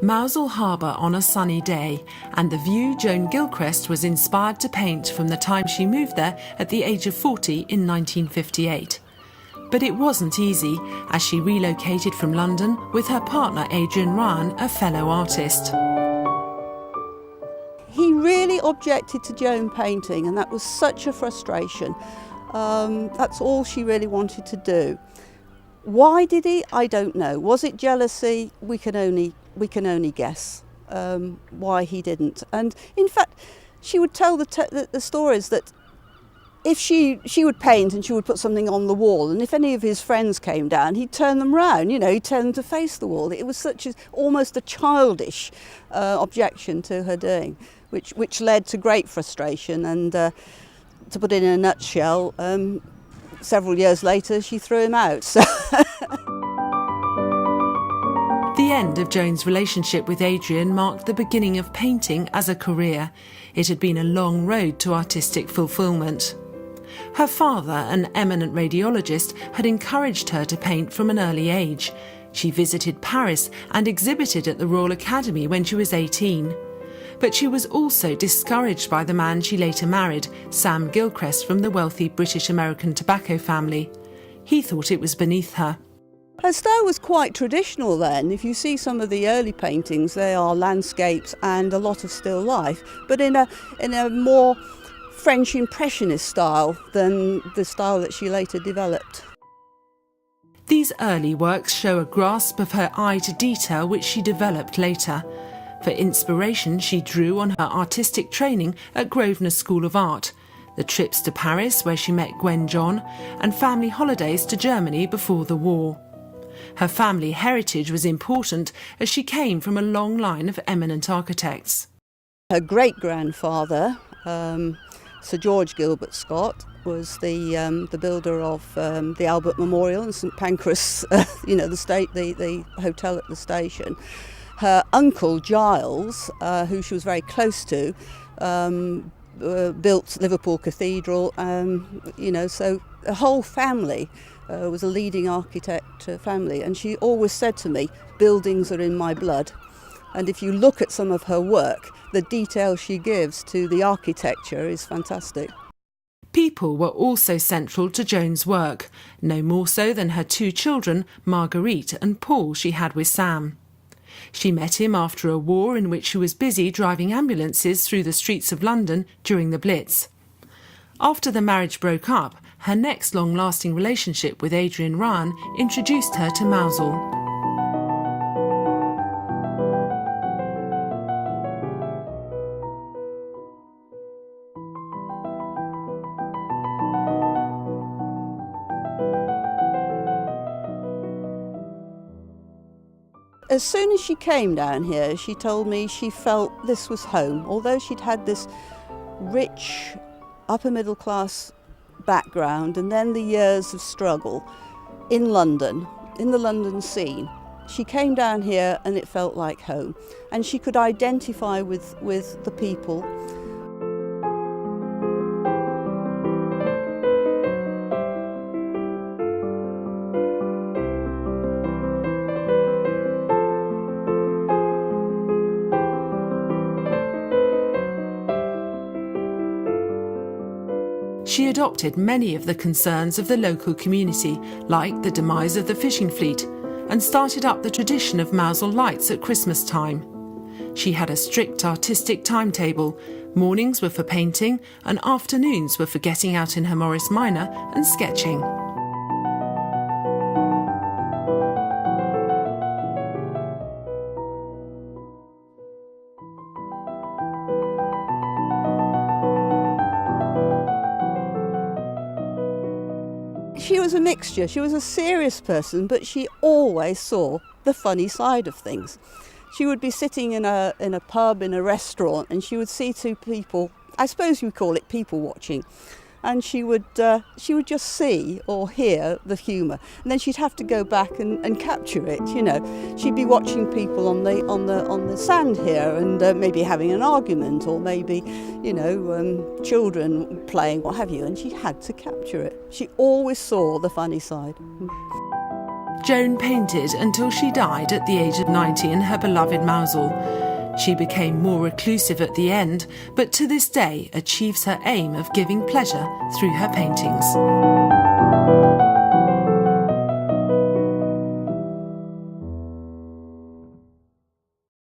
Mousehole Harbour on a sunny day, and the view Joan Gillchrest was inspired to paint from the time she moved there at the age of 40 in 1958. But it wasn't easy, as she relocated from London with her partner Adrian Ryan, a fellow artist. He really objected to Joan painting, and that was such a frustration. That's all she really wanted to do. Why did he? I don't know. Was it jealousy? We can only guess why he didn't. And in fact, she would tell the stories that if she would paint and she would put something on the wall, and if any of his friends came down, he'd turn them round, he'd turn them to face the wall. It was almost a childish objection to her doing, which led to great frustration. And to put it in a nutshell, several years later she threw him out. So The end of Joan's relationship with Adrian marked the beginning of painting as a career. It had been a long road to artistic fulfilment. Her father, an eminent radiologist, had encouraged her to paint from an early age. She visited Paris and exhibited at the Royal Academy when she was 18. But she was also discouraged by the man she later married, Sam Gillchrest, from the wealthy British-American tobacco family. He thought it was beneath her. Her style was quite traditional then. If you see some of the early paintings, they are landscapes and a lot of still life, but in a more French Impressionist style than the style that she later developed. These early works show a grasp of her eye to detail which she developed later. For inspiration, she drew on her artistic training at Grosvenor School of Art, the trips to Paris where she met Gwen John, and family holidays to Germany before the war. Her family heritage was important as she came from a long line of eminent architects. Her great-grandfather, Sir George Gilbert Scott, was the builder of the Albert Memorial and St Pancras, the hotel at the station. Her uncle Giles, who she was very close to, built Liverpool Cathedral. So the whole family was a leading architect family, and she always said to me, "Buildings are in my blood." And if you look at some of her work, the detail she gives to the architecture is fantastic. People were also central to Joan's work, no more so than her two children, Marguerite and Paul, she had with Sam. She met him after a war in which she was busy driving ambulances through the streets of London during the Blitz. After the marriage broke up, her next long-lasting relationship with Adrian Ryan introduced her to Mousehole. As soon as she came down here, she told me she felt this was home. Although she'd had this rich, upper-middle-class background and then the years of struggle in London, in the London scene, she came down here and it felt like home. And she could identify with the people. She adopted many of the concerns of the local community, like the demise of the fishing fleet, and started up the tradition of Mousehole lights at Christmas time. She had a strict artistic timetable. Mornings were for painting and afternoons were for getting out in her Morris Minor and sketching. She was a mixture. She was a serious person, but she always saw the funny side of things. She would be sitting in a pub, in a restaurant, and she would see two people, I suppose you would call it people watching, and she would just see or hear the humour, and then she'd have to go back and capture it. She'd be watching people on the sand here, and maybe having an argument, or maybe children playing, what have you, and she had to capture it. She always saw the funny side. Joan painted until she died at the age of 90 in her beloved Mousehole. She became more reclusive at the end, but to this day achieves her aim of giving pleasure through her paintings.